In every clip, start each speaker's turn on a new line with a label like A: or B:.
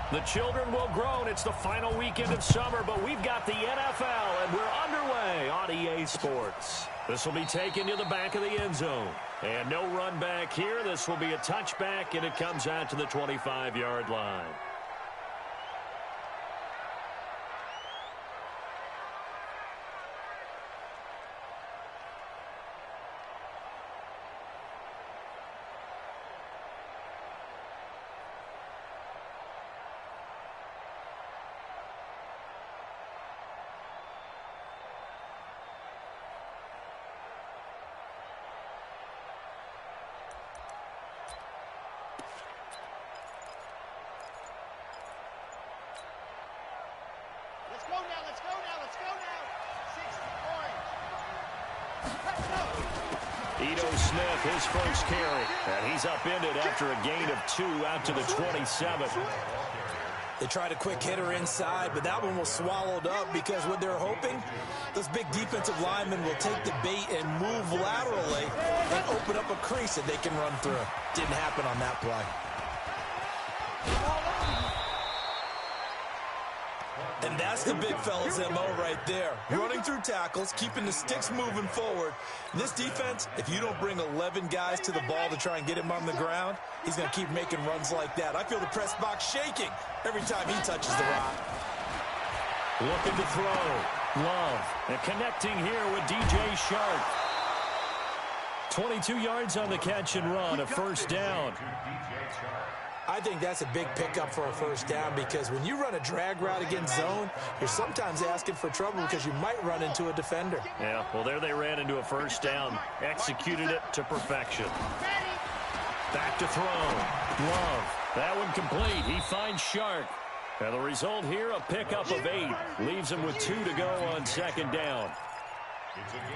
A: The children will groan. It's the final weekend of summer, but we've got the NFL, and we're underway on EA Sports. This will be taken to the back of the end zone. And no run back here. This will be a touchback, and it comes out to the 25-yard line. Smith, his first carry, and he's upended after a gain of 2 out to the 27.
B: They tried a quick hitter inside, but that one was swallowed up because what they're hoping, those big defensive linemen will take the bait and move laterally and open up a crease that they can run through. Didn't happen on that play. And that's the big fella's MO right there. Running through tackles, keeping the sticks moving forward. This defense, if you don't bring 11 guys to the ball to try and get him on the ground, he's going to keep making runs like that. I feel the press box shaking every time he touches the rock.
A: Looking to throw. Love. And connecting here with DJ Shark. 22 yards on the catch and run, a first down.
B: I think that's a big pickup for a first down because when you run a drag route against zone, you're sometimes asking for trouble because you might run into a defender.
A: Yeah, well, there they ran into a first down. Executed it to perfection. Back to throw. Love. That one complete. He finds Shark. And the result here, a pickup of 8. Leaves him with 2 to go on second down.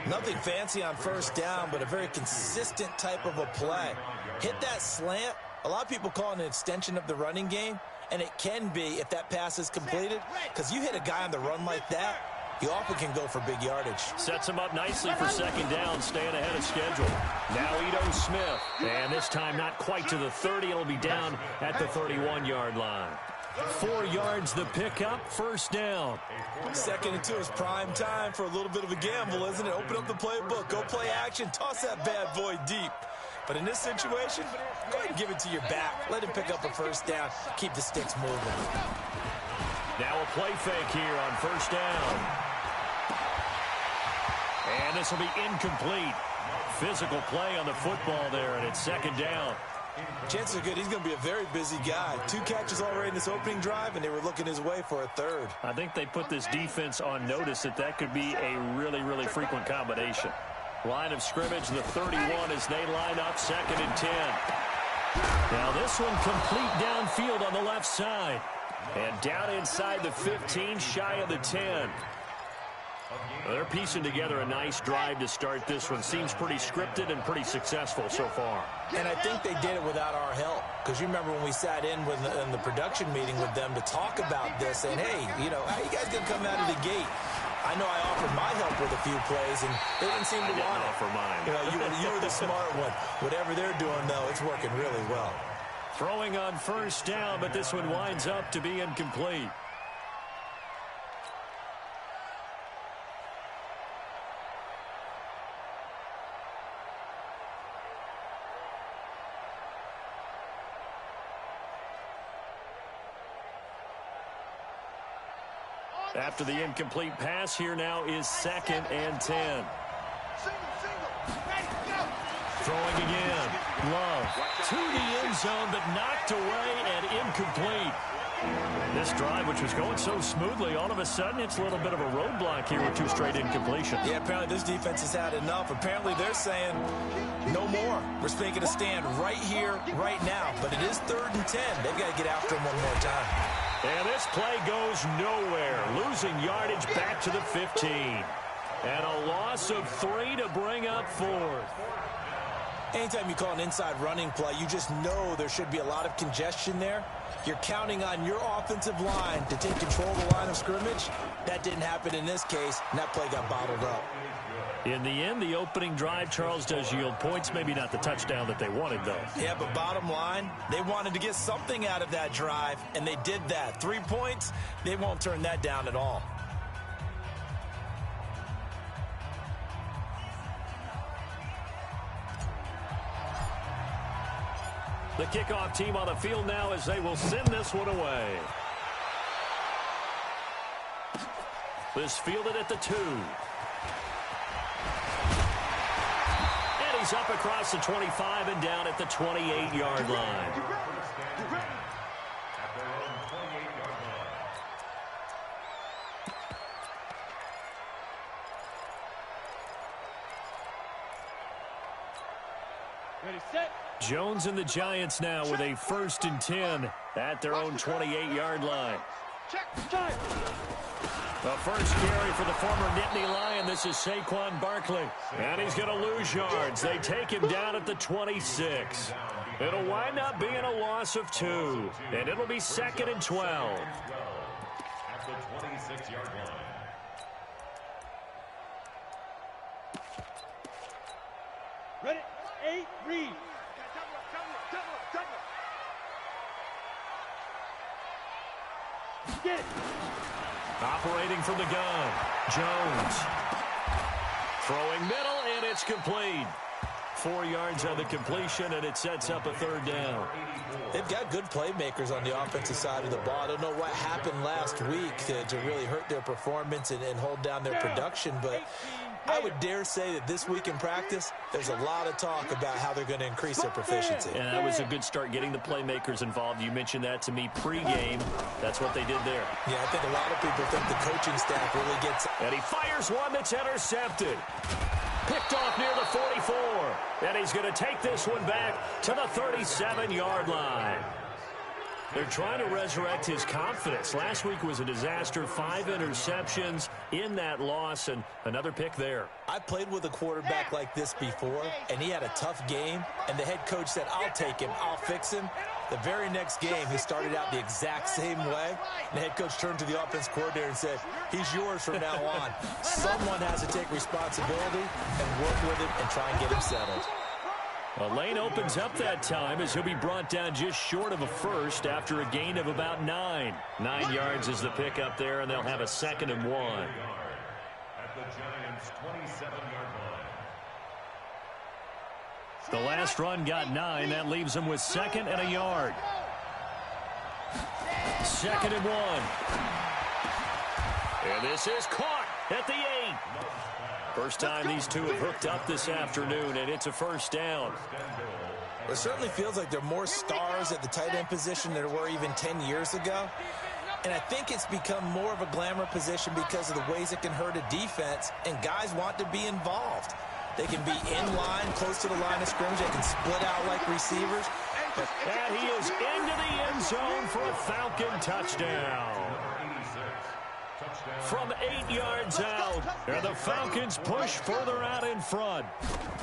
B: Nothing fancy on first down, but a very consistent type of a play. Hit that slant. A lot of people call it an extension of the running game, and it can be if that pass is completed, because you hit a guy on the run like that, you often can go for big yardage.
A: Sets him up nicely for second down, staying ahead of schedule. Now Ito Smith, and this time not quite to the 30. It'll be down at the 31-yard line. 4 yards the pickup, first down.
B: 2nd and 2 is prime time for a little bit of a gamble, isn't it? Open up the playbook, go play action, toss that bad boy deep. But in this situation, go ahead and give it to your back. Let him pick up a first down. Keep the sticks moving.
A: Now a play fake here on first down. And this will be incomplete. Physical play on the football there, and it's second down.
B: Chances are good he's going to be a very busy guy. 2 catches already in this opening drive, and they were looking his way for a 3rd.
A: I think they put this defense on notice that could be a really, really frequent combination. Line of scrimmage, the 31 as they line up, 2nd and 10. Now this one complete downfield on the left side. And down inside the 15, shy of the 10. They're piecing together a nice drive to start this one. Seems pretty scripted and pretty successful so far.
B: And I think they did it without our help. Because you remember when we sat in the production meeting with them to talk about this, saying, hey, how you guys going to come out of the gate? I know I offered my help with a few plays, and they didn't seem to want it.
A: Offer mine.
B: You were the smart one. Whatever they're doing, though, it's working really well.
A: Throwing on first down, but this one winds up to be incomplete. After the incomplete pass, here now is 2nd and 10. Throwing again. Love to the end zone, but knocked away and incomplete. This drive, which was going so smoothly, all of a sudden it's a little bit of a roadblock here with 2 straight incompletions.
B: Yeah, apparently this defense has had enough. Apparently they're saying no more. We're making a stand right here, right now. But it is 3rd and 10. They've got to get after him one more time.
A: And this play goes nowhere. Losing yardage back to the 15. And a loss of 3 to bring up 4th.
B: Anytime you call an inside running play, you just know there should be a lot of congestion there. You're counting on your offensive line to take control of the line of scrimmage. That didn't happen in this case, and that play got bottled up.
A: In the end, the opening drive, Charles, does yield points. Maybe not the touchdown that they wanted, though.
B: Yeah, but bottom line, they wanted to get something out of that drive, and they did that. 3 points, they won't turn that down at all.
A: The kickoff team on the field now as they will send this one away. This fielded at the 2. And he's up across the 25 and down at the 28-yard line.
C: Ready, set.
A: Jones and the Giants now with a 1st and 10 at their own 28-yard line.
C: Check time.
A: The first carry for the former Nittany Lion. This is Saquon Barkley. And he's going to lose yards. They take him down at the 26. It'll wind up being a loss of 2. And it'll be 2nd and 12.
D: At the 26-yard line.
C: Ready, 8, read. Get it.
A: Operating from the gun, Jones. Throwing middle, and it's complete. 4 yards on the completion, and it sets up a 3rd down.
B: They've got good playmakers on the offensive side of the ball. I don't know what happened last week to really hurt their performance and hold down their production, but I would dare say that this week in practice, there's a lot of talk about how they're going to increase their proficiency.
A: And that was a good start getting the playmakers involved. You mentioned that to me pregame. That's what they did there.
B: Yeah, I think a lot of people think the coaching staff really gets...
A: And he fires one that's intercepted. Picked off near the 44. And he's going to take this one back to the 37-yard line. They're trying to resurrect his confidence. Last week was a disaster. 5 interceptions in that loss, and another pick there.
B: I played with a quarterback like this before, and he had a tough game, and the head coach said, I'll take him, I'll fix him. The very next game, he started out the exact same way. The head coach turned to the offense coordinator and said, he's yours from now on. Someone has to take responsibility and work with him and try and get him settled.
A: A lane opens up that time as he'll be brought down just short of a 1st after a gain of about 9. 9 yards is the pick up there, and they'll have a 2nd and 1.
D: At the Giants' 27-yard line.
A: The last run got 9. That leaves them with 2nd and a yard. 2nd and 1. And this is caught at the 8. First time these two have hooked up this afternoon, and it's a 1st down.
B: It certainly feels like there are more stars at the tight end position than there were even 10 years ago. And I think it's become more of a glamour position because of the ways it can hurt a defense, and guys want to be involved. They can be in line, close to the line of scrimmage. They can split out like receivers.
A: And he is into the end zone for a Falcon touchdown. From 8 yards out, and the Falcons push further out in front.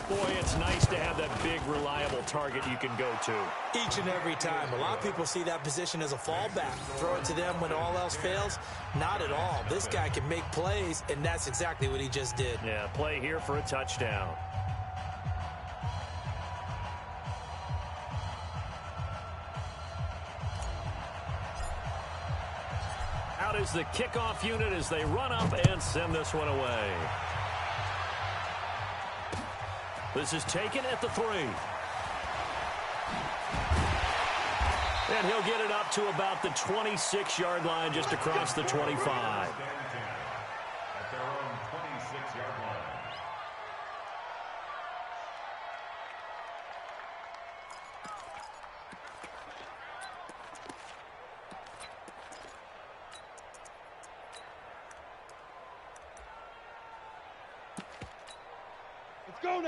A: Boy, it's nice to have that big, reliable target you can go to.
B: Each and every time. A lot of people see that position as a fallback. Throw it to them when all else fails. Not at all. This guy can make plays, and that's exactly what he just did.
A: Yeah, play here for a touchdown. Out is the kickoff unit as they run up and send this one away. This is taken at the 3. And he'll get it up to about the 26-yard line, just across the 25.
D: At their own 26-yard line.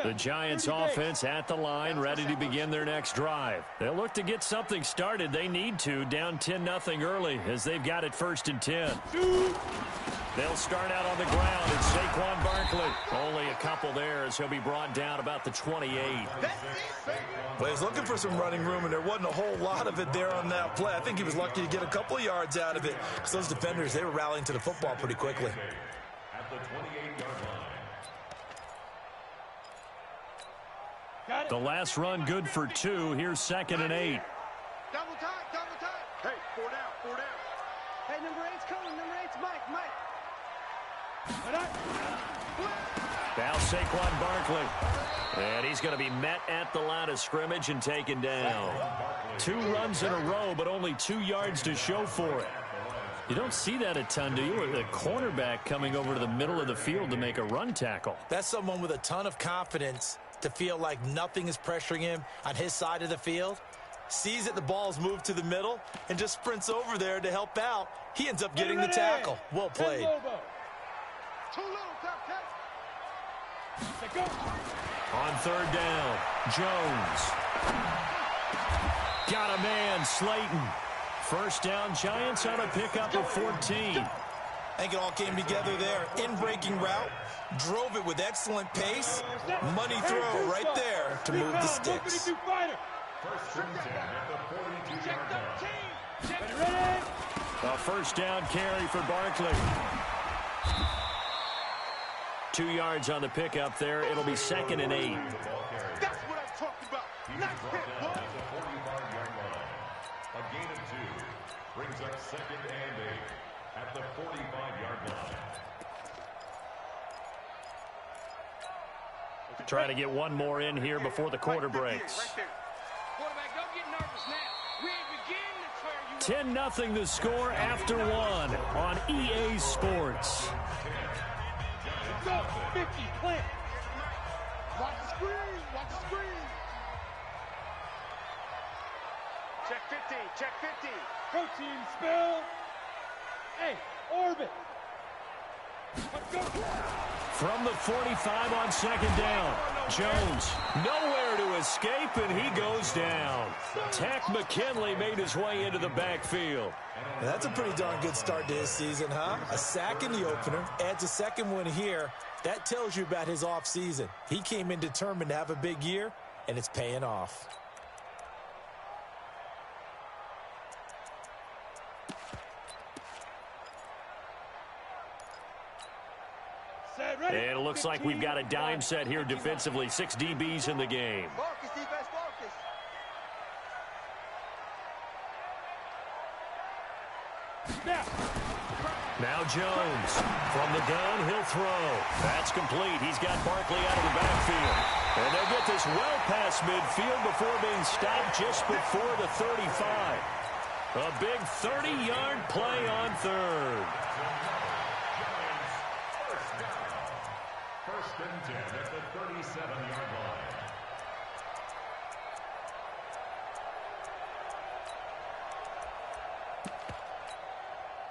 A: The Giants offense at the line, ready to begin their next drive. They'll look to get something started. They need to, down 10-0 early as they've got it 1st and 10. They'll start out on the ground. It's Saquon Barkley. Only a couple there as he'll be brought down about the 28.
B: Well, he's looking for some running room, and there wasn't a whole lot of it there on that play. I think he was lucky to get a couple of yards out of it because those defenders, they were rallying to the football pretty quickly.
D: At the 28-yard line.
A: The last run good for 2. Here's 2nd and 8.
C: Double time, double time. Hey, 4 down, 4 down. Hey, number 8's coming, number 8's Mike, Mike.
A: Now Saquon Barkley. And he's going to be met at the line of scrimmage and taken down. 2 runs in a row, but only 2 yards to show for it. You don't see that a ton, do you? A cornerback coming over to the middle of the field to make a run tackle.
B: That's someone with a ton of confidence to feel like nothing is pressuring him on his side of the field. Sees that the ball's moved to the middle and just sprints over there to help out. He ends up getting the tackle. Well played.
C: Too little, go.
A: On 3rd down, Jones. Got a man, Slayton. First down, Giants on a pickup of 14.
B: I think it all came together there. In-breaking route, drove it with excellent pace. Money throw right there to move the sticks.
D: First and 10 at the 42-yard line.
C: Ready?
A: A first down carry for Barkley. 2 yards on the pickup there. It'll be 2nd and 8.
C: That's what I'm talking about. Not hit,
D: At the 45-yard line. A gain of 2 brings up 2nd and 8 at the 45-yard line.
A: Trying to get one more in here before the quarter breaks.
C: Quarterback, don't get nervous now. We ain't beginning to tear you
A: 10-0 the score after 1 on EA Sports.
C: Go, 50, plant. Watch the screen, watch the screen. Check 50, check 50. Protein spill. Hey, orbit. Let's go.
A: From the 45 on 2nd down. Jones nowhere to escape, and he goes down. Tack McKinley made his way into the backfield.
B: That's a pretty darn good start to his season, huh? A sack in the opener, adds a 2nd one here. That tells you about his offseason. He came in determined to have a big year, and it's paying off.
A: And it looks like we've got a dime set here defensively. 6 DBs in the game.
C: Focus, defense, focus.
A: Now Jones. From the gun, he'll throw. That's complete. He's got Barkley out of the backfield. And they'll get this well past midfield before being stopped just before the 35. A big 30-yard play on 3rd.
D: First and 10 at the 37-yard line.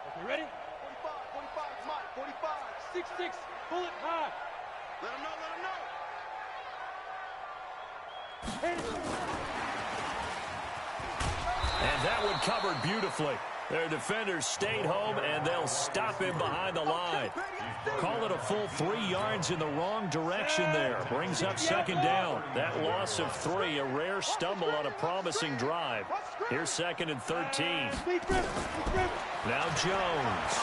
C: Okay, ready? 45, Mike, 45. 6-6, pull it high. Let him know, let him know.
A: And that one covered beautifully. Their defenders stayed home, and they'll stop him behind the line. Call it a full 3 yards in the wrong direction there. Brings up 2nd down. That loss of 3, a rare stumble on a promising drive. Here's 2nd and 13. Now Jones.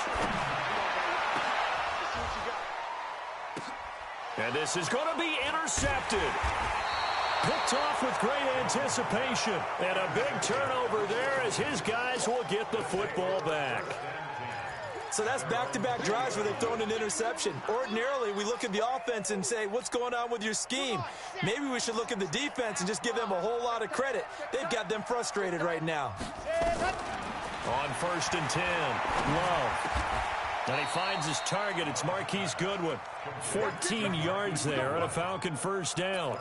A: And this is going to be intercepted. Picked off with great anticipation. And a big turnover there as his guys will get the football back.
B: So that's back-to-back drives where they've thrown an interception. Ordinarily, we look at the offense and say, what's going on with your scheme? Maybe we should look at the defense and just give them a whole lot of credit. They've got them frustrated right now.
A: On 1st and 10, Love. And he finds his target. It's Marquise Goodwin. 14 yards there on a Falcon first down.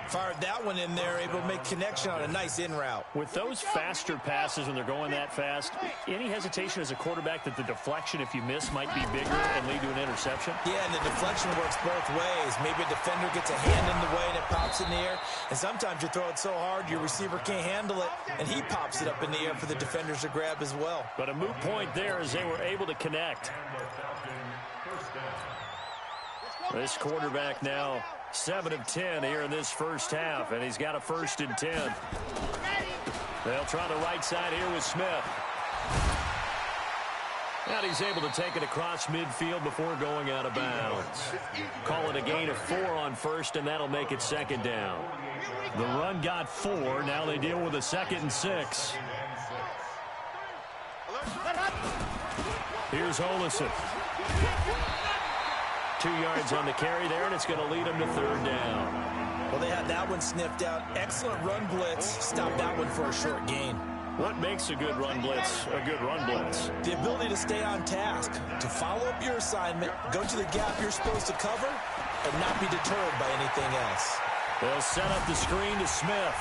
B: Fired that one in there, able to make connection on a nice in route.
A: With those faster passes when they're going that fast, any hesitation as a quarterback that the deflection, if you miss, might be bigger and lead to an interception?
B: Yeah, and the deflection works both ways. Maybe a defender gets a hand in the way and it pops in the air. And sometimes you throw it so hard your receiver can't handle it, and he pops it up in the air for the defenders to grab as well.
A: But a moot point there as they were able to connect. This quarterback now 7 of 10 here in this first half, and he's got a 1st and 10. They'll try the right side here with Smith. And he's able to take it across midfield before going out of bounds. Call it a gain of 4 on first, and that'll make it second down. The run got 4. Now they deal with a 2nd and 6. Here's Olison. 2 yards on the carry there, and it's going to lead him to 3rd down.
B: Well, they had that one sniffed out. Excellent run blitz. Stop that one for a short gain.
A: What makes a good run blitz a good run blitz?
B: The ability to stay on task, to follow up your assignment, go to the gap you're supposed to cover, and not be deterred by anything else.
A: They'll set up the screen to Smith.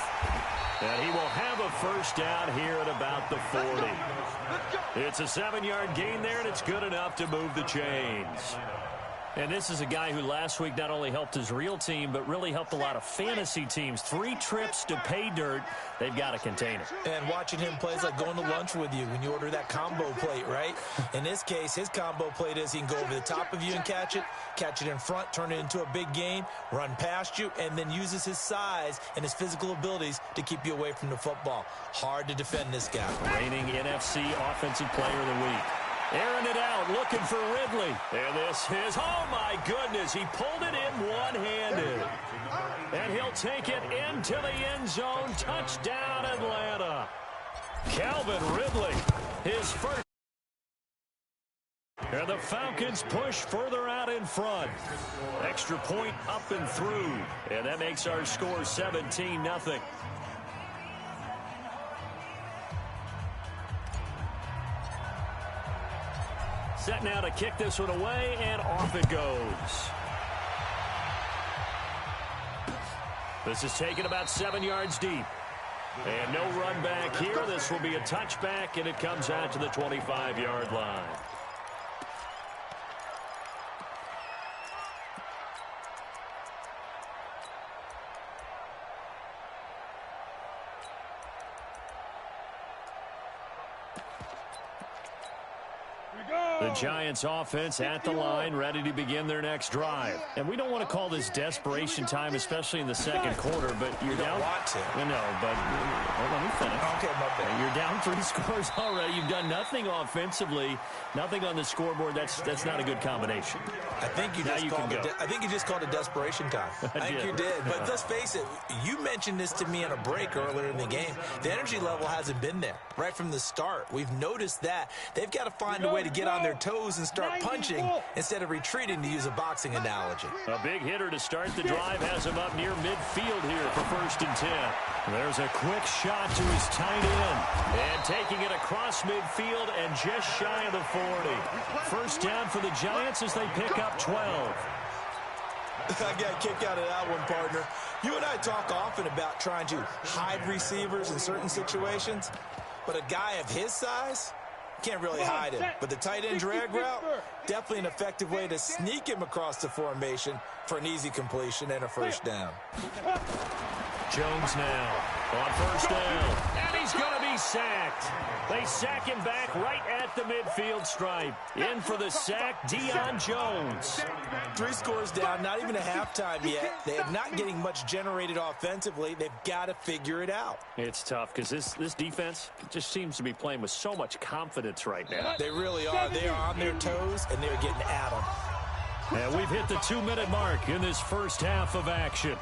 A: And he will have a 1st down here at about the 40. It's a 7-yard gain there, and it's good enough to move the chains. And this is a guy who last week not only helped his real team, but really helped a lot of fantasy teams. 3 trips to pay dirt. They've got to contain him.
B: And watching him play is like going to lunch with you when you order that combo plate, right? In this case, his combo plate is he can go over the top of you and catch it in front, turn it into a big gain, run past you, and then uses his size and his physical abilities to keep you away from the football. Hard to defend this guy.
A: Reigning NFC Offensive Player of the Week. Airing it out, looking for Ridley. And this is, oh my goodness, he pulled it in one-handed. And he'll take it into the end zone. Touchdown, Atlanta. Calvin Ridley, his first. And the Falcons push further out in front. Extra point up and through. And that makes our score 17-0. Set now to kick this one away, and off it goes. This is taken about 7 yards deep. And no run back here. This will be a touchback, and it comes out to the 25-yard line. The Giants offense at the line, ready to begin their next drive. And we don't want to call this desperation time, especially in the second quarter, but you're down.
B: Want to.
A: I know, but let me finish.
B: Okay, my bad.
A: You're down 3 scores already. You've done nothing offensively, nothing on the scoreboard. That's not a good combination.
B: I think you just called it desperation time. I think you did. But let's face it, you mentioned this to me in a break earlier in the game. The energy level hasn't been there right from the start. We've noticed that. They've got to find a way to get on their toes and start punching instead of retreating, to use a boxing analogy.
A: A big hitter to start the drive has him up near midfield here for 1st and 10. There's a quick shot to his tight end. And taking it across midfield and just shy of the 40. 1st down for the Giants as they pick up 12.
B: I got a kick out of that one, partner. You and I talk often about trying to hide receivers in certain situations, but a guy of his size can't really hide him. But the tight end drag route, definitely an effective way to sneak him across the formation for an easy completion and a 1st down.
A: Jones now on 1st down, and he's going to be sacked. They sack him back right at the midfield stripe. In for the sack, Deion Jones.
B: 3 scores down, not even a halftime yet. They are not getting much generated offensively. They've got to figure it out.
A: It's tough because this defense just seems to be playing with so much confidence right now.
B: They really are. They are on their toes, and they're getting at them.
A: And we've hit the 2-minute mark in this first half of action.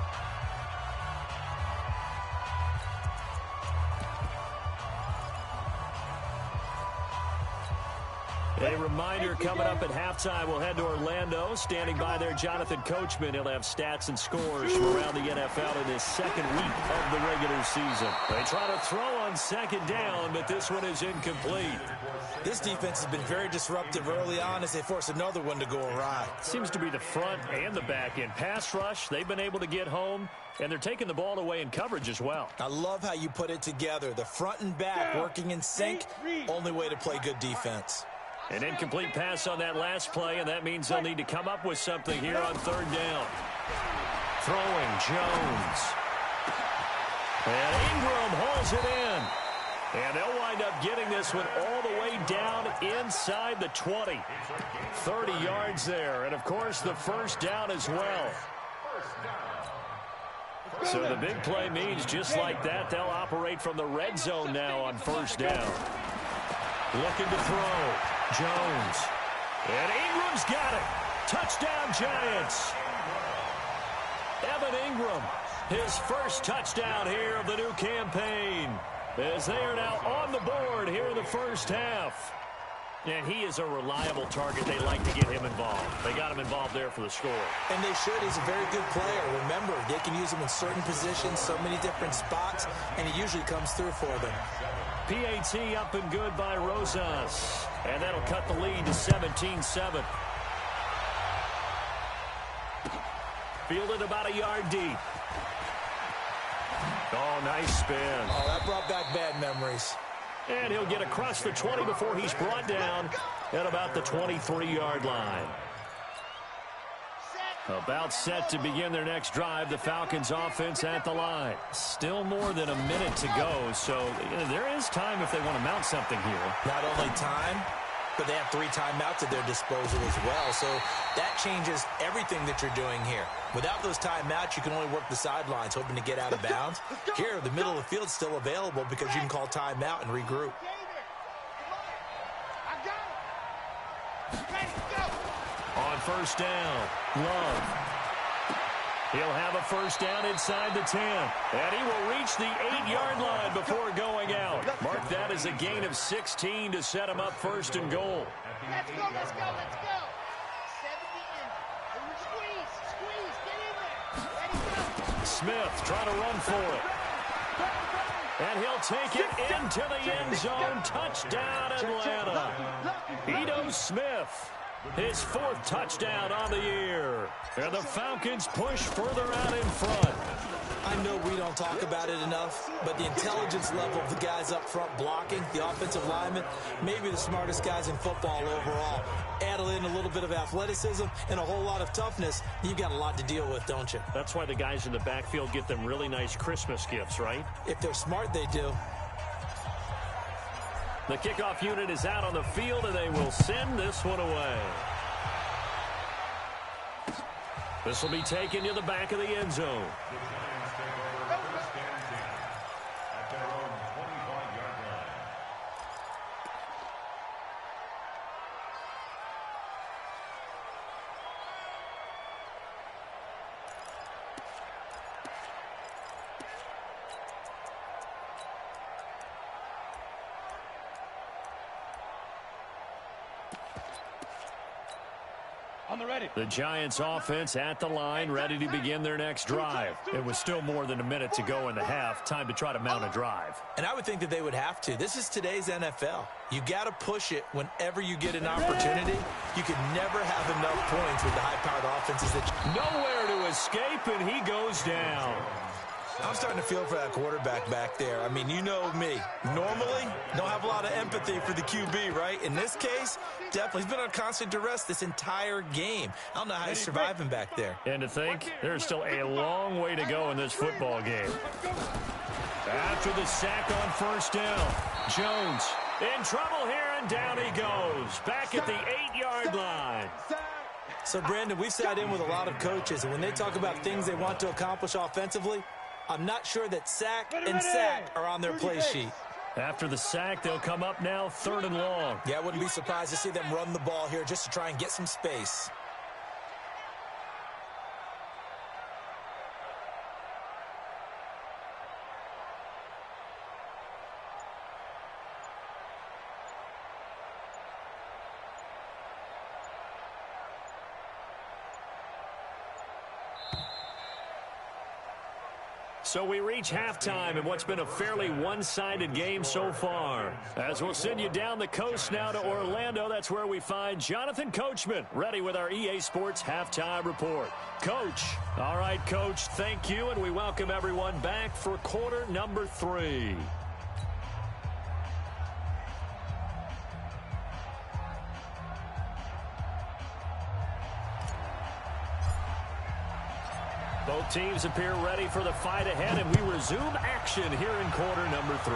A: A reminder, coming up at halftime, we'll head to Orlando. Standing by there, Jonathan Coachman. He'll have stats and scores from around the NFL in his 2nd week of the regular season. They try to throw on 2nd down, but this one is incomplete.
B: This defense has been very disruptive early on as they force another one to go awry.
A: Seems to be the front and the back end. Pass rush, they've been able to get home, and they're taking the ball away in coverage as well.
B: I love how you put it together. The front and back working in sync, only way to play good defense.
A: An incomplete pass on that last play, and that means they'll need to come up with something here on 3rd down. Throwing Jones. And Ingram holds it in. And they'll wind up getting this one all the way down inside the 20. 30 yards there, and of course the 1st down as well. So the big play means just like that, they'll operate from the red zone now on 1st down. Looking to throw. Jones. And Ingram's got it. Touchdown, Giants. Evan Ingram, his first touchdown here of the new campaign, as they are now on the board here in the first half. And he is a reliable target. They like to get him involved. They got him involved there for the score.
B: And they should. He's a very good player. Remember, they can use him in certain positions, so many different spots, and he usually comes through for them.
A: PAT up and good by Rosas. And that'll cut the lead to 17-7. Fielded about a yard deep. Oh, nice spin.
B: Oh, that brought back bad memories.
A: And he'll get across the 20 before he's brought down at about the 23-yard line. About set to begin their next drive, the Falcons offense at the line. Still more than a minute to go, so there is time if they want to mount something here.
B: Not only time, but they have 3 timeouts at their disposal as well, so that changes everything that you're doing here. Without those timeouts, you can only work the sidelines, hoping to get out of bounds. Here, the middle of the field is still available because you can call timeout and regroup.
A: On first down, Love. He'll have a first down inside the 10. And he will reach the 8-yard line before going out. Mark that as a gain of 16 to set him up first and goal.
C: Let's go, let's go, let's go. 70 in. Squeeze, get in there. Ready, go.
A: Smith trying to run for it. And he'll take it into the end zone. Touchdown, Atlanta. Ito Smith, his 4th touchdown on the year. And the Falcons push further out in front.
B: I know we don't talk about it enough, but the intelligence level of the guys up front blocking, the offensive linemen, maybe the smartest guys in football overall. Add in a little bit of athleticism and a whole lot of toughness, you've got a lot to deal with, don't you?
A: That's why the guys in the backfield get them really nice Christmas gifts, right?
B: If they're smart, they do.
A: The kickoff unit is out on the field, and they will send this one away. This will be taken to the back of the end zone.
C: On the ready.
A: The Giants offense at the line, ready to begin their next drive. It was still more than a minute to go in the half. Time to try to mount a drive.
B: And I would think that they would have to. This is today's NFL. You got to push it whenever you get an opportunity. You can never have enough points with the high-powered offenses.
A: Nowhere to escape, and he goes down.
B: I'm starting to feel for that quarterback back there. I mean, you know me. Normally, don't have a lot of empathy for the QB, right? In this case, definitely. He's been on constant duress this entire game. I don't know how he's surviving back there.
A: And to think, there's still a long way to go in this football game. After the sack on first down, Jones in trouble here, and down he goes. Back at the 8-yard line.
B: So, Brandon, we've sat in with a lot of coaches, and when they talk about things they want to accomplish offensively, I'm not sure that sack and sack are on their play sheet.
A: After the sack, they'll come up now 3rd and long.
B: Yeah, I wouldn't be surprised to see them run the ball here just to try and get some space.
A: So we reach halftime in what's been a fairly one-sided game so far. As we'll send you down the coast now to Orlando, that's where we find Jonathan Coachman, ready with our EA Sports Halftime Report. Coach. All right, Coach, thank you, and we welcome everyone back for quarter number 3. Both teams appear ready for the fight ahead, and we resume action here in quarter number 3.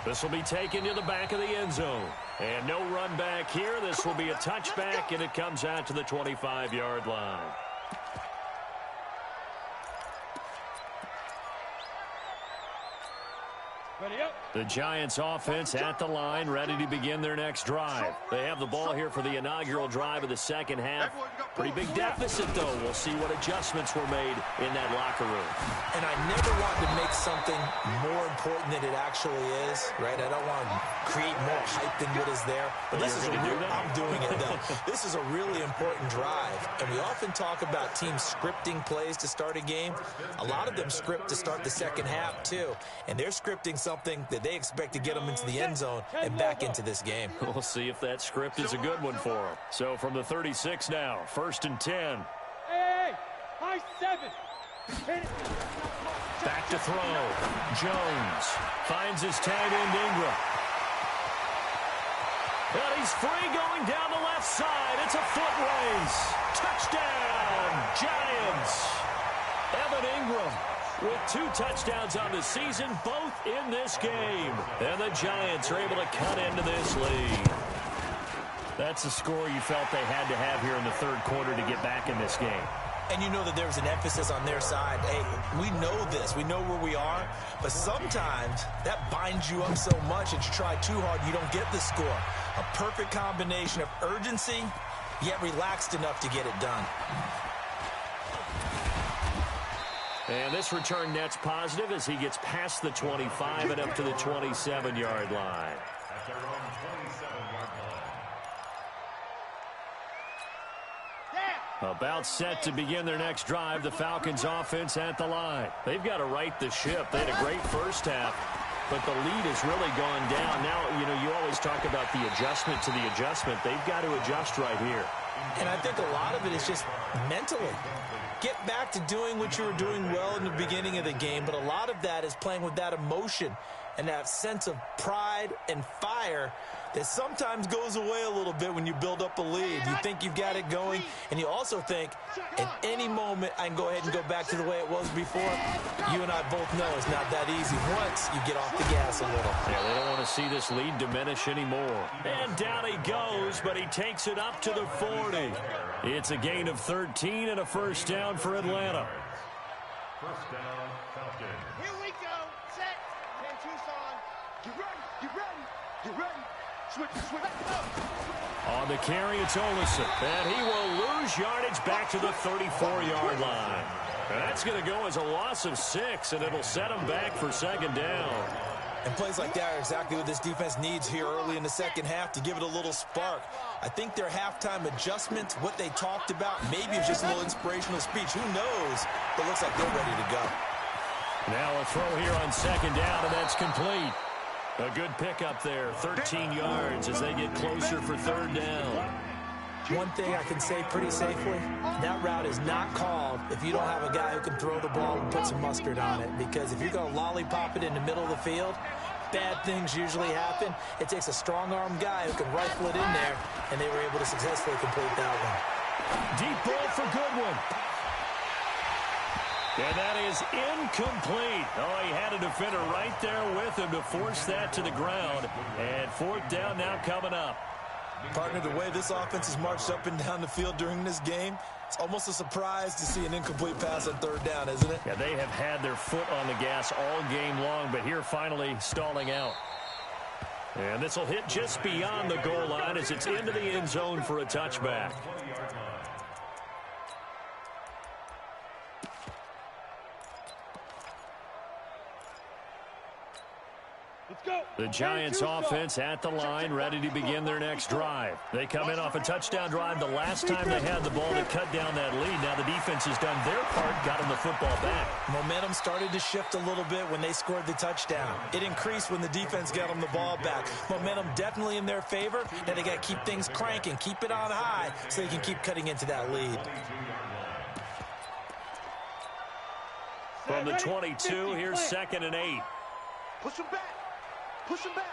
A: This will be taken to the back of the end zone. And no run back here. This will be a touchback, and it comes out to the 25-yard line.
C: Ready up.
A: The Giants offense at the line, ready to begin their next drive. They have the ball here for the inaugural drive of the second half. Pretty big deficit, though. We'll see what adjustments were made in that locker room.
B: And I never want to make something more important than it actually is, right? I don't want to create more hype than what is there. But this is I'm doing it, though. This is a really important drive. And we often talk about teams scripting plays to start a game. A lot of them script to start the second half, too. And they're scripting something that they expect to get them into the end zone and back into this game.
A: We'll see if that script is a good one for them. So from the 36 now, 1st and 10.
C: Hey, high 7.
A: Back to throw. Jones finds his tight end Ingram. And he's free going down the left side. It's a foot race. Touchdown, Giants. Evan Ingram with 2 touchdowns on the season, both in this game. And the Giants are able to cut into this lead. That's the score you felt they had to have here in the third quarter to get back in this game.
B: And you know that there's an emphasis on their side. Hey, we know this. We know where we are. But sometimes that binds you up so much that you try too hard, you don't get the score. A perfect combination of urgency, yet relaxed enough to get it done.
A: And this return net's positive as he gets past the 25 and up to the 27-yard line.
D: At their own 27-yard line.
A: About set to begin their next drive, the Falcons offense at the line. They've got to right the ship. They had a great first half, but the lead has really gone down. Now, you know, you always talk about the adjustment to the adjustment. They've got to adjust right here.
B: And I think a lot of it is just mentally. Get back to doing what you were doing well in the beginning of the game, but a lot of that is playing with that emotion and that sense of pride and fire that sometimes goes away a little bit when you build up a lead. You think you've got it going, and you also think at any moment I can go ahead and go back to the way it was before. You and I both know it's not that easy once you get off the gas a little.
A: Yeah, they don't want to see this lead diminish anymore. And down he goes, but he takes it up to the 40. It's a gain of 13 and a first down for Atlanta.
D: First down, Falcons.
C: Here we go. Set. 10 Tucson. You ready? You ready? You ready? Switch, switch, go.
A: On the carry, it's Olsen. And he will lose yardage back to the 34-yard line. And that's going to go as a loss of 6, and it'll set him back for second down.
B: And plays like that are exactly what this defense needs here early in the second half to give it a little spark. I think their halftime adjustments, what they talked about, maybe it's just a little inspirational speech. Who knows? But it looks like they're ready to go.
A: Now a throw here on second down, and that's complete. A good pickup there, 13 yards as they get closer for third down.
B: One thing I can say pretty safely, that route is not called if you don't have a guy who can throw the ball and put some mustard on it. Because if you're going to lollipop it in the middle of the field, bad things usually happen. It takes a strong-arm guy who can rifle it in there, and they were able to successfully complete that one.
A: Deep ball for Goodwin. And that is incomplete. Oh, he had a defender right there with him to force that to the ground. And fourth down now coming up.
B: Partner, the way this offense has marched up and down the field during this game, it's almost a surprise to see an incomplete pass on third down, isn't it?
A: Yeah, they have had their foot on the gas all game long, but here finally stalling out. And this will hit just beyond the goal line as it's into the end zone for a touchback. The Giants offense at the line, ready to begin their next drive. They come in off a touchdown drive the last time they had the ball to cut down that lead. Now the defense has done their part, got them the football back.
B: Momentum started to shift a little bit when they scored the touchdown. It increased when the defense got them the ball back. Momentum definitely in their favor. Now they got to keep things cranking, keep it on high so they can keep cutting into that lead.
A: From the 22, here's 2nd and 8.
C: Push him back. Push him back.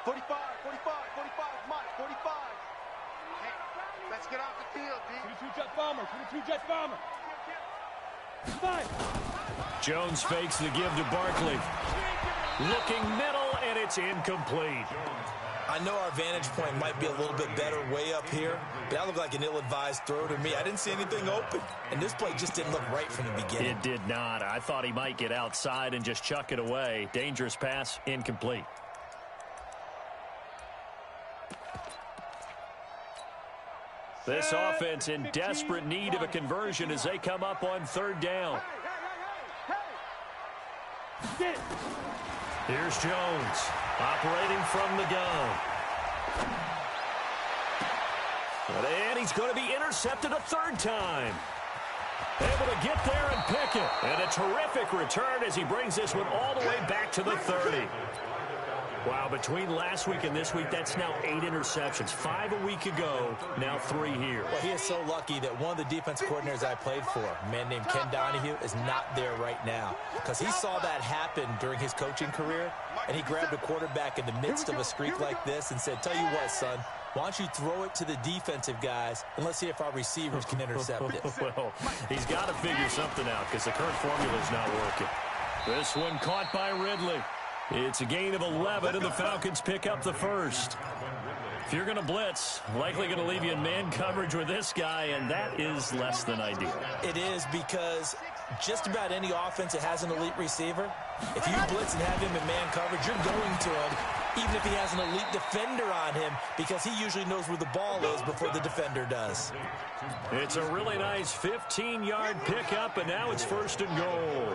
C: 45, 45, 45, Mike, 45. Hey, let's get off the field, D. 22 Jet Bomber, 22 Jet Bomber. 5.
A: Jones fakes the give to Barkley. Looking middle, and it's incomplete.
B: I know our vantage point might be a little bit better way up here, but that looked like an ill-advised throw to me. I didn't see anything open, and this play just didn't look right from the beginning.
A: It did not. I thought he might get outside and just chuck it away. Dangerous pass, incomplete. This offense in desperate need of a conversion as they come up on third down. Here's Jones, operating from the gun. And he's going to be intercepted a third time. Able to get there and pick it. And a terrific return as he brings this one all the way back to the 30. Wow, between last week and this week, that's now 8 interceptions. 5 a week ago, now 3 here.
B: Well, he is so lucky that one of the defense coordinators I played for, a man named Ken Donahue, is not there right now. Because he saw that happen during his coaching career, and he grabbed a quarterback in the midst of a streak like this and said, tell you what, son, why don't you throw it to the defensive guys, and let's see if our receivers can intercept it.
A: Well, he's got to figure something out because the current formula is not working. This one caught by Ridley. It's a gain of 11, and the Falcons pick up the first. If you're going to blitz, likely going to leave you in man coverage with this guy, and that is less than ideal.
B: It is, because just about any offense that has an elite receiver, if you blitz and have him in man coverage, you're going to him, even if he has an elite defender on him, because he usually knows where the ball is before the defender does.
A: It's a really nice 15-yard pickup, and now it's first and goal.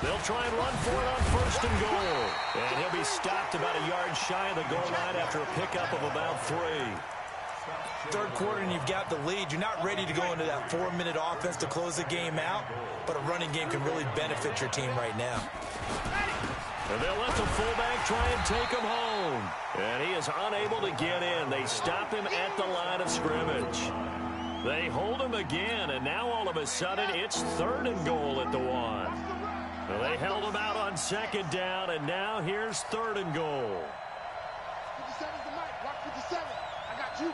A: They'll try and run for it on first and goal. And he'll be stopped about a yard shy of the goal line after a pickup of about 3.
B: Third quarter and you've got the lead. You're not ready to go into that 4-minute offense to close the game out, but a running game can really benefit your team right now.
A: And they'll let the fullback try and take him home. And he is unable to get in. They stop him at the line of scrimmage. They hold him again, and now all of a sudden it's third and goal at the 1. Well, they held him out on second down, and now here's third and goal.
C: 57's the mic. Watch 57. I got you.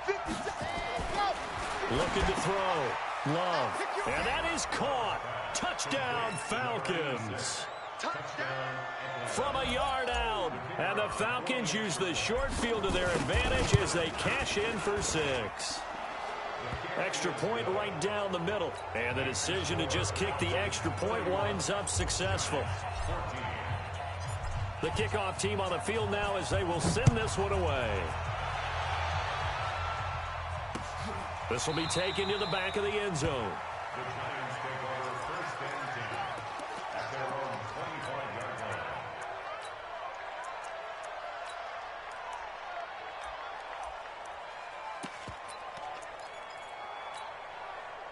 C: 57. Go.
A: Looking to throw. Love. And that is caught. Touchdown, Falcons.
C: Touchdown.
A: From a yard out. And the Falcons use the short field to their advantage as they cash in for 6. Extra point right down the middle. And the decision to just kick the extra point winds up successful. The kickoff team on the field now as they will send this one away. This will be taken to the back of the end zone.
D: The Giants take over first and 10 at their own 25-yard line.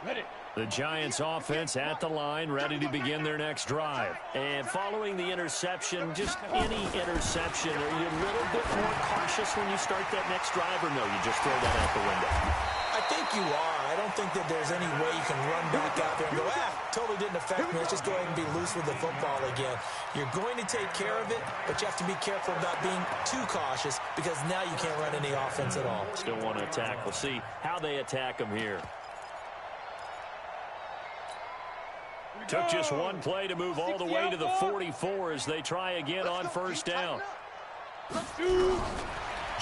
C: Ready.
A: The Giants offense at the line, ready to begin their next drive. And following the interception, just any interception, are you a little bit more cautious when you start that next drive, or no, you just throw that out the window?
B: I think you are. I don't think that there's any way you can run back out there and go, totally didn't affect me. Let's just go ahead and be loose with the football again. You're going to take care of it, but you have to be careful about being too cautious because now you can't run any offense at all.
A: Still want to attack. We'll see how they attack them here. Took just one play to move all the way to the 44 as they try again on first down.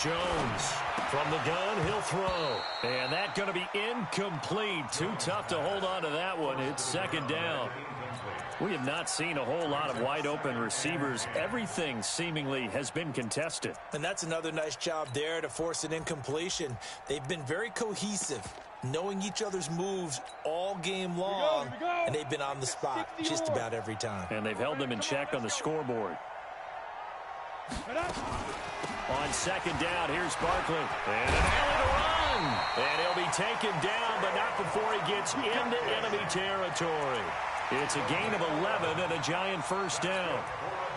A: Jones from the gun, he'll throw. And that's going to be incomplete. Too tough to hold on to that one. It's second down. We have not seen a whole lot of wide open receivers. Everything seemingly has been contested.
B: And that's another nice job there to force an incompletion. They've been very cohesive, knowing each other's moves all game long, and they've been on the spot just about every time.
A: And they've held them in check on the scoreboard. On second down, here's Barkley. And an alley to run. And he'll be taken down, but not before he gets into enemy territory. It's a gain of 11 and a Giant first down.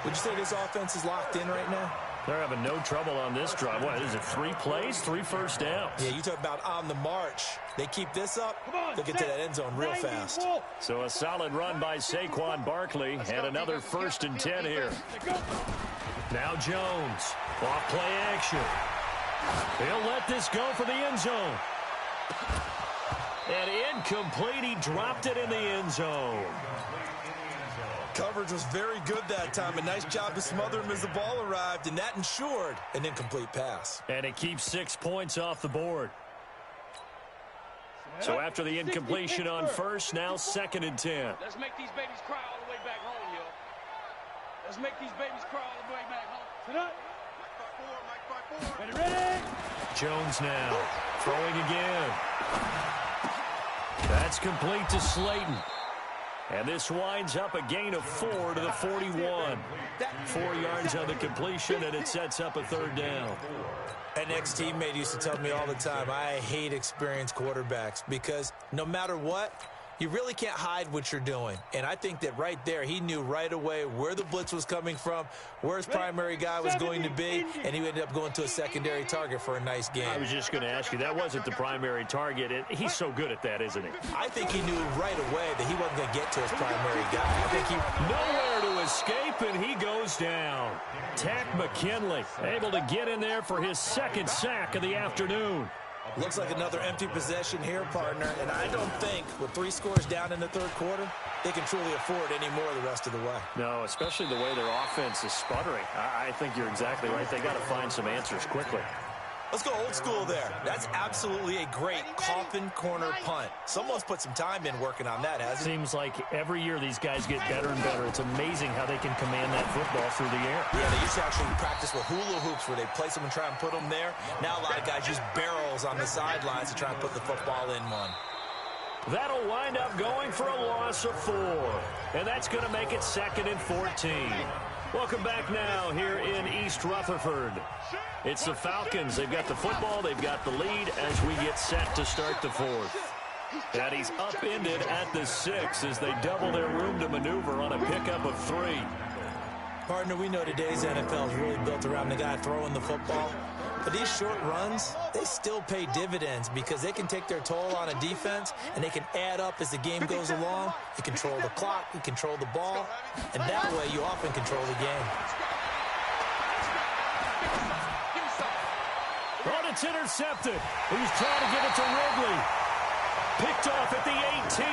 B: Would you say this offense is locked in right now?
A: They're having no trouble on this drive. What is it, 3 plays, 3 first downs?
B: Yeah, you talk about on the march. They keep this up, they'll get to that end zone real fast.
A: So a solid run by Saquon Barkley and another first and 10 here. Now Jones, off play action. He'll let this go for the end zone. And incomplete, he dropped it in the end zone.
B: Coverage was very good that time. A nice job to smother him as the ball arrived, and that ensured an incomplete pass.
A: And it keeps 6 points off the board. So after the incompletion on first, now 2nd and 10.
C: Let's make these babies cry all the way back home, yo. Let's make these babies cry all the way back home. Sit up. Ready, ready.
A: Jones now throwing again. That's complete to Slayton. And this winds up a gain of 4 to the 41. 4 yards on the completion, and it sets up a 3rd down.
B: An ex-teammate used to tell me all the time, I hate experienced quarterbacks because no matter what, you really can't hide what you're doing. And I think that right there, he knew right away where the blitz was coming from, where his primary guy was going to be, and he ended up going to a secondary target for a nice game.
A: I was just going to ask you, that wasn't the primary target. He's so good at that, isn't he?
B: I think he knew right away that he wasn't going to get to his primary guy. I think he...
A: Nowhere to escape, and he goes down. Tack McKinley able to get in there for his 2nd sack of the afternoon.
B: Looks like another empty possession here, partner, and I don't think with 3 scores down in the 3rd quarter, they can truly afford any more the rest of the way.
A: No, especially the way their offense is sputtering. I think you're exactly right. They got to find some answers quickly.
B: Let's go old school there. That's absolutely a great coffin corner punt. Someone's put some time in working on that, hasn't it?
A: Seems like every year these guys get better and better. It's amazing how they can command that football through the air.
B: Yeah, they used to actually practice with hula hoops where they place them and try and put them there. Now a lot of guys use barrels on the sidelines to try and put the football in one.
A: That'll wind up going for a loss of 4. And that's going to make it 2nd and 14. Welcome back now here in East Rutherford. It's the Falcons. They've got the football. They've got the lead as we get set to start the 4th. And he's upended at the 6 as they double their room to maneuver on a pickup of 3.
B: Partner, we know today's NFL is really built around the guy throwing the football. But these short runs, they still pay dividends because they can take their toll on a defense and they can add up as the game goes along. You control the clock, you control the ball, and that way you often control the game.
A: Oh, it's intercepted. He's trying to give it to Ridley. Picked off at the 18.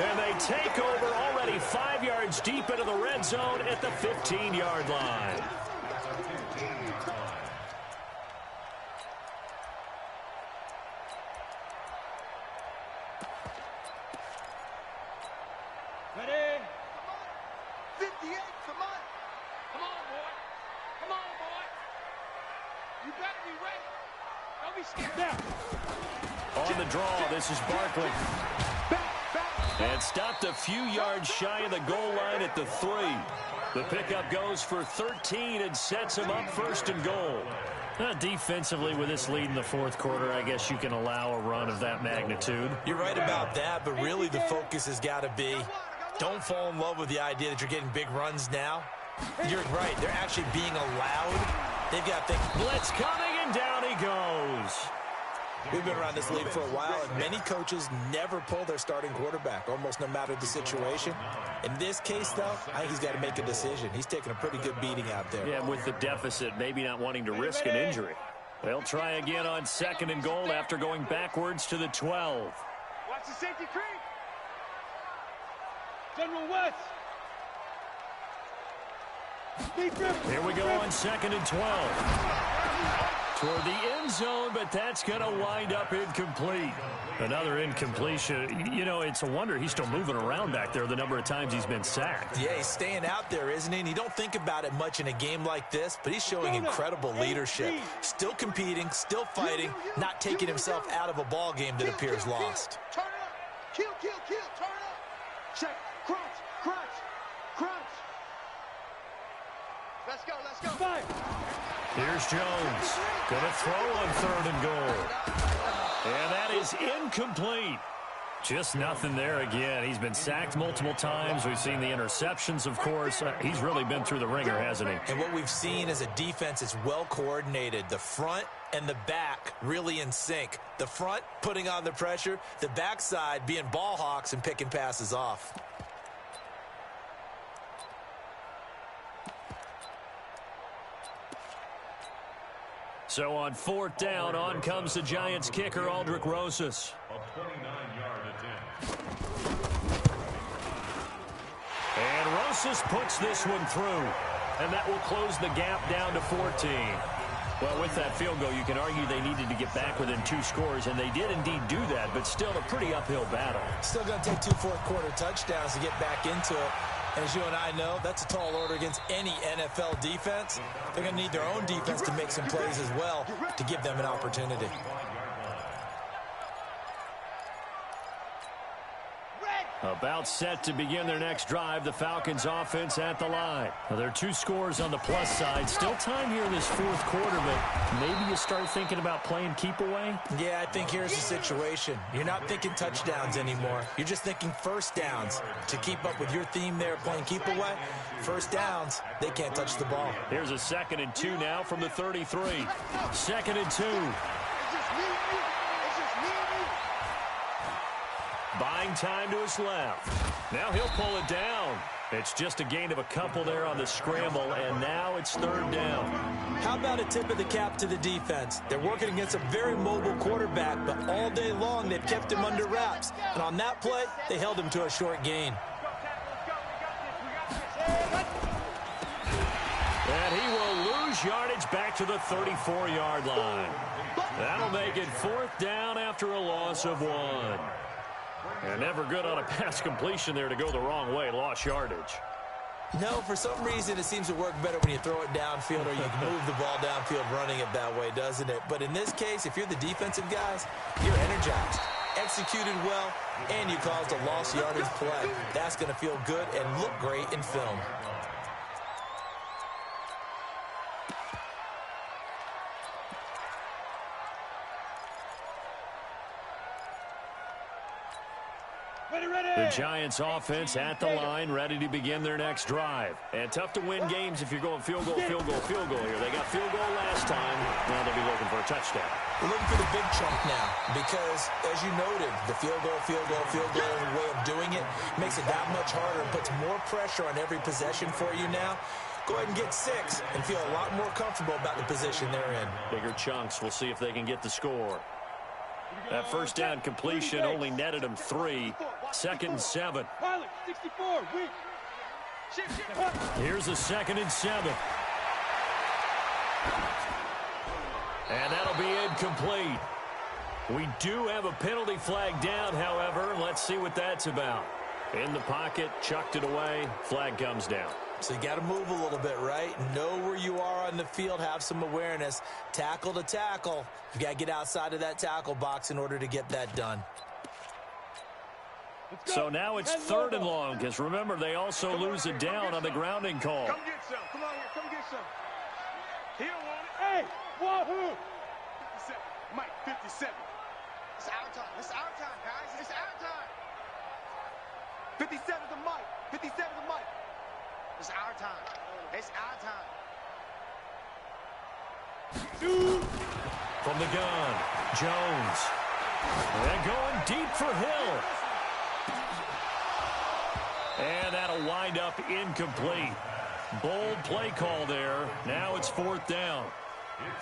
A: And they take over already 5 yards deep into the red zone at the 15-yard line.
C: Ready? 58, come on. Come on, boy. Come on, boy. You better be ready. Don't be scared. Now.
A: On the draw, this is Barkley. And stopped a few yards shy of the goal line at the 3. The pickup goes for 13 and sets him up 1st and goal. Defensively, with this lead in the 4th quarter, I guess you can allow a run of that magnitude.
B: You're right about that, but really the focus has got to be don't fall in love with the idea that you're getting big runs now. You're right. They're actually being allowed. They've got to think.
A: Blitz coming, and down he goes.
B: We've been around this league for a while, and many coaches never pull their starting quarterback, almost no matter the situation. In this case, though, I think he's got to make a decision. He's taking a pretty good beating out there.
A: Yeah, with the deficit, maybe not wanting to risk an injury. They'll try again on 2nd and goal after going backwards to the 12.
C: Watch the safety creep. General West.
A: Here we go on 2nd and 12. Toward the end zone, but that's going to wind up incomplete. Another incompletion. You know, it's a wonder he's still moving around back there the number of times he's been sacked.
B: Yeah, he's staying out there, isn't he? And you don't think about it much in a game like this, but he's showing incredible leadership. Still competing, still fighting, not taking himself out of a ball game that appears lost.
C: Turn it up. Kill, turn it up. Check. Crunch. Let's go. Fight.
A: Here's Jones. Going to throw on 3rd and goal. And that is incomplete. Just nothing there again. He's been sacked multiple times. We've seen the interceptions, of course. He's really been through the ringer, hasn't he?
B: And what we've seen is a defense that's well coordinated. The front and the back really in sync. The front putting on the pressure. The backside being ball hawks and picking passes off.
A: So on 4th down, on comes the Giants kicker, Aldrick Rosas.
D: A 29-yard attempt.
A: And Moses puts this one through, and that will close the gap down to 14. Well, with that field goal, you can argue they needed to get back within 2 scores, and they did indeed do that, but still a pretty uphill battle.
B: Still going to take 2 fourth-quarter touchdowns to get back into it. And as you and I know, that's a tall order against any NFL defense. They're going to need their own defense to make some plays as well to give them an opportunity.
A: About set to begin their next drive, the Falcons offense at the line. Now, there are 2 scores on the plus side. Still time here in this 4th quarter, but maybe you start thinking about playing keep away?
B: Yeah, I think here's the situation. You're not thinking touchdowns anymore. You're just thinking first downs. To keep up with your theme there, playing keep away, first downs, they can't touch the ball.
A: Here's a 2nd and 2 now from the 33. 2nd and 2. Buying time to his left. Now he'll pull it down. It's just a gain of a couple there on the scramble, and now it's 3rd down.
B: How about a tip of the cap to the defense? They're working against a very mobile quarterback, but all day long they've kept him under wraps. And on that play, they held him to a short gain.
A: And he will lose yardage back to the 34-yard line. That'll make it 4th down after a loss of 1. And never good on a pass completion there to go the wrong way. Lost yardage.
B: No, for some reason it seems to work better when you throw it downfield or you can move the ball downfield running it that way, doesn't it? But in this case, if you're the defensive guys, you're energized, executed well, and you caused a lost yardage play. That's going to feel good and look great in film.
A: The Giants offense at the line, ready to begin their next drive. And tough to win games if you're going field goal, field goal, field goal here. They got field goal last time. Now they'll be looking for a touchdown.
B: We're looking for the big chunk now because, as you noted, the field goal way of doing it makes it that much harder and puts more pressure on every possession for you now. Go ahead and get 6 and feel a lot more comfortable about the position they're in.
A: Bigger chunks. We'll see if they can get the score. That 1st down completion only netted him 3. 2nd and 7. Here's a 2nd and 7. And that'll be incomplete. We do have a penalty flag down, however. Let's see what that's about. In the pocket, chucked it away. Flag comes down.
B: So you got to move a little bit, right? Know where you are on the field, have some awareness. Tackle to tackle. You got to get outside of that tackle box in order to get that done.
A: So now it's 3rd and long, because remember, they also lose it down on the grounding call.
C: Come get some. Come on here. Come get some. He don't want it. Hey, wahoo! 57. Mike, 57.
E: It's our time. It's our time, guys. It's our time.
C: 57 to Mike. 57 to Mike.
E: It's our time. It's our time.
A: From the gun, Jones. And going deep for Hill. And that'll wind up incomplete. Bold play call there. Now it's 4th down.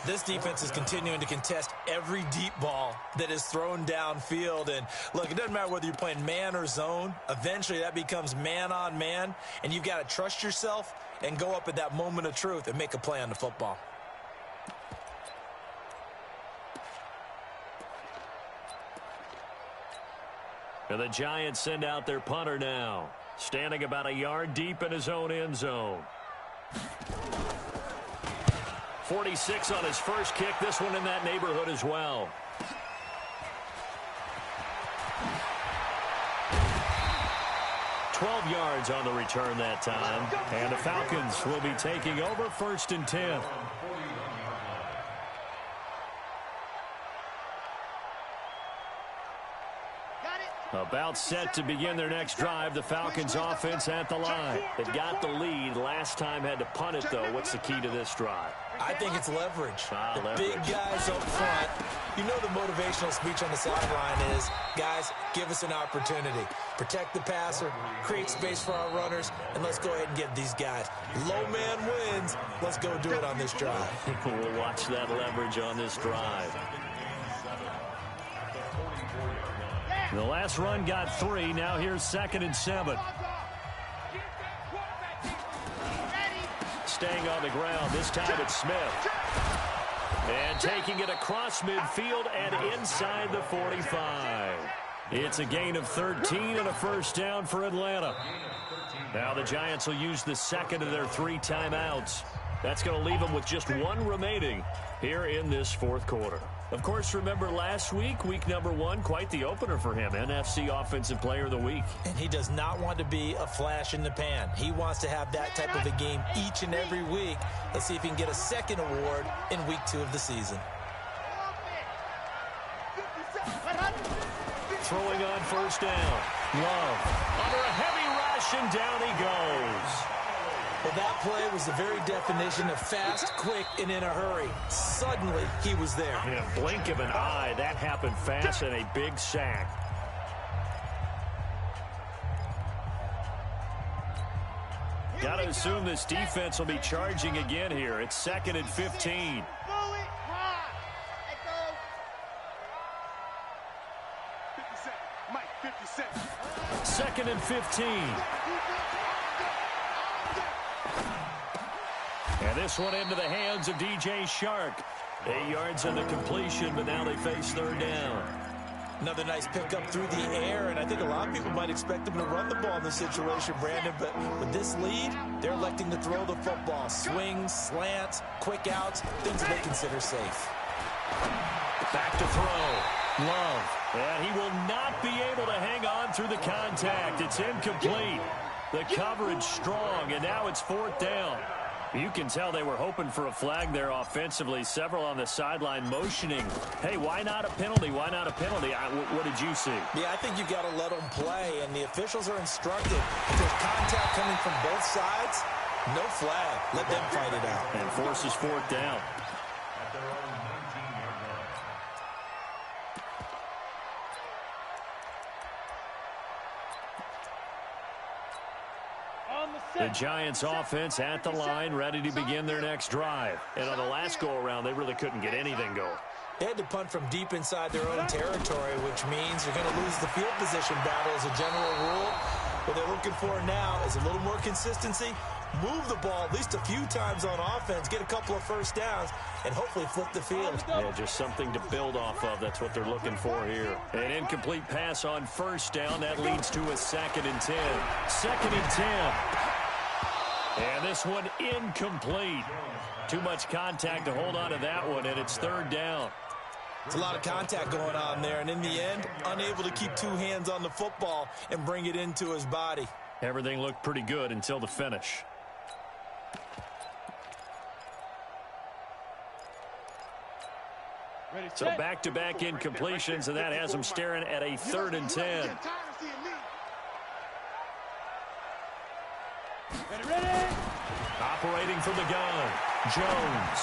B: This defense is continuing to contest every deep ball that is thrown downfield. And look, it doesn't matter whether you're playing man or zone. Eventually that becomes man on man, and you've got to trust yourself and go up at that moment of truth and make a play on the football.
A: And the Giants send out their punter now, standing about a yard deep in his own end zone. 46 on his first kick. This one in that neighborhood as well. $12 yards on the return that time. And the Falcons will be taking over 1st and 10. About set to begin their next drive. The Falcons offense at the line. They got the lead. Last time had to punt it, though. What's the key to this drive?
B: I think it's leverage. The
A: Leverage.
B: big guys up front. You know the motivational speech on the sideline is, guys, give us an opportunity. Protect the passer, create space for our runners, and let's go ahead and get these guys. Low man wins. Let's go do it on this drive.
A: We'll watch that leverage on this drive. The last run got 3. Now here's 2nd and 7. staying on the ground. This time it's Smith. And taking it across midfield and inside the 45. It's a gain of 13 and a first down for Atlanta. Now the Giants will use the second of their 3 timeouts. That's going to leave them with just 1 remaining here in this fourth quarter. Of course, remember last week, week number 1, quite the opener for him, NFC Offensive Player of the Week.
B: And he does not want to be a flash in the pan. He wants to have that type of a game each and every week. Let's see if he can get a second award in week 2 of the season.
A: Throwing on first down. Love under a heavy rush, and down he goes.
B: Well, that play was the very definition of fast, quick, and in a hurry. Suddenly, he was there.
A: In a blink of an eye, that happened fast, and a big sack. Got to assume this defense will be charging again here. It's 2nd and 15.
C: Mike, 50 seconds.
A: 2nd and 15. And this one into the hands of DJ Shark. 8 yards on the completion, but now they face third down.
B: Another nice pickup through the air, and I think a lot of people might expect them to run the ball in this situation, Brandon, but with this lead, they're electing to throw the football. Swings, slants, quick outs, things that they consider safe.
A: Back to throw. Love. And he will not be able to hang on through the contact. It's incomplete. The coverage strong, and now it's 4th down. You can tell they were hoping for a flag there offensively. Several on the sideline motioning, hey, why not a penalty? Why not a penalty? What did you see?
B: Yeah, I think you've got to let them play, and the officials are instructed. If there's contact coming from both sides, no flag. Let them fight it out.
A: And forces 4th down.
D: At their own 19-yard line.
A: The Giants offense at the line, ready to begin their next drive. And on the last go-around, they really couldn't get anything going.
B: They had to punt from deep inside their own territory, which means you're going to lose the field position battle as a general rule. What they're looking for now is a little more consistency, move the ball at least a few times on offense, get a couple of first downs, and hopefully flip the field.
A: Yeah, just something to build off of. That's what they're looking for here. An incomplete pass on first down. That leads to a 2nd and 10. 2nd and 10. And this one incomplete. Too much contact to hold on to that one, and it's 3rd down.
B: It's a lot of contact going on there, and in the end, unable to keep 2 hands on the football and bring it into his body.
A: Everything looked pretty good until the finish. So back-to-back incompletions, and that has them staring at a 3rd and 10. Operating from the gun, Jones.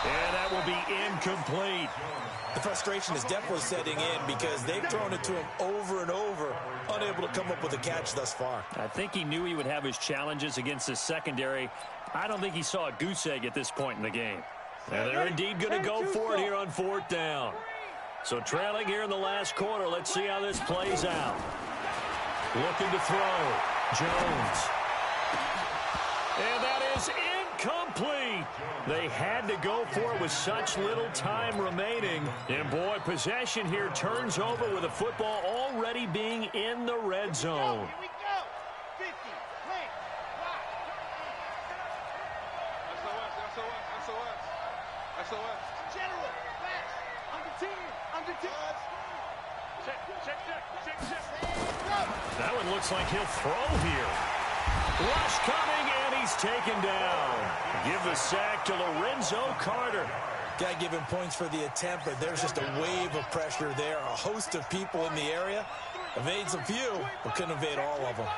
A: And that will be incomplete.
B: The frustration is definitely setting in because they've thrown it to him over and over, unable to come up with a catch thus far.
A: I think he knew he would have his challenges against his secondary. I don't think he saw a goose egg at this point in the game. And they're indeed going to go for it here on 4th down. So trailing here in the last quarter, let's see how this plays out. Looking to throw, Jones. And that is incomplete. They had to go for it with such little time remaining. And, boy, possession here turns over with the football already being in the red zone.
E: Here we go. 50, clear, block.
C: SOS.
E: General, fast. Under 10.
C: Check.
A: That one looks like he'll throw here. Rush coming, and he's taken down. Give the sack to Lorenzo Carter.
B: Got to give him points for the attempt, but there's just a wave of pressure there. A host of people in the area. Evades a few, but couldn't evade all of them.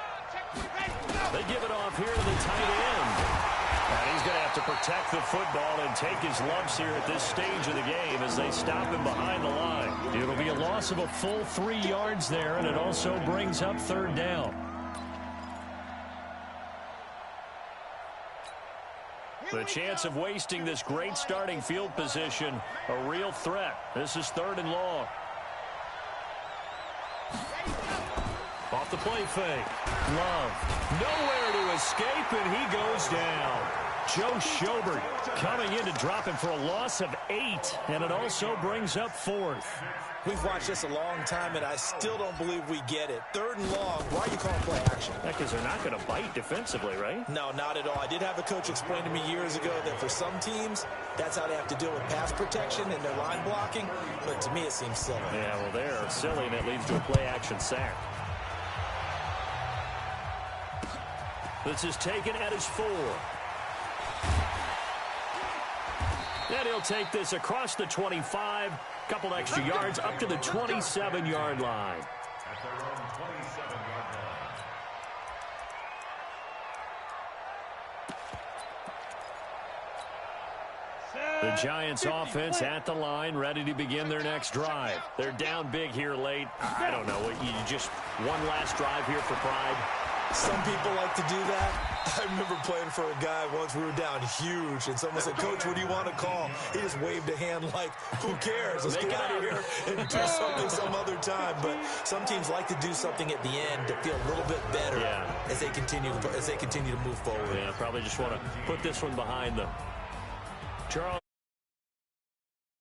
A: They give it off here to the tight end. And he's going to have to protect the football and take his lumps here at this stage of the game as they stop him behind the line. It'll be a loss of a full 3 yards there, and it also brings up 3rd down. The chance of wasting this great starting field position, a real threat. This is 3rd and long. Off off the play fake. Love nowhere to escape, and he goes down. Joe Schobert coming in to drop him for a loss of 8, and it also brings up 4th.
B: We've watched this a long time, and I still don't believe we get it. 3rd and long, why are you calling play action?
A: Because they're not going to bite defensively, right?
B: No, not at all. I did have a coach explain to me years ago that for some teams, that's how they have to deal with pass protection and their line blocking, but to me it seems silly.
A: Yeah, well, they're silly, and it leads to a play-action sack. This is taken at his 4. Then he'll take this across the 25, couple extra yards up to the 27-yard line.
D: At their own 27-yard line.
A: The Giants offense at the line, ready to begin their next drive. They're down big here late. I don't know. You just one last drive here for pride?
B: Some people like to do that. I remember playing for a guy once. We were down huge, and someone said, "Coach, what do you want to call?" He just waved a hand like, "Who cares? Let's get out of here and do something some other time." But some teams like to do something at the end to feel a little bit better as they continue to move forward.
A: Yeah, probably just want to put this one behind them. Charles.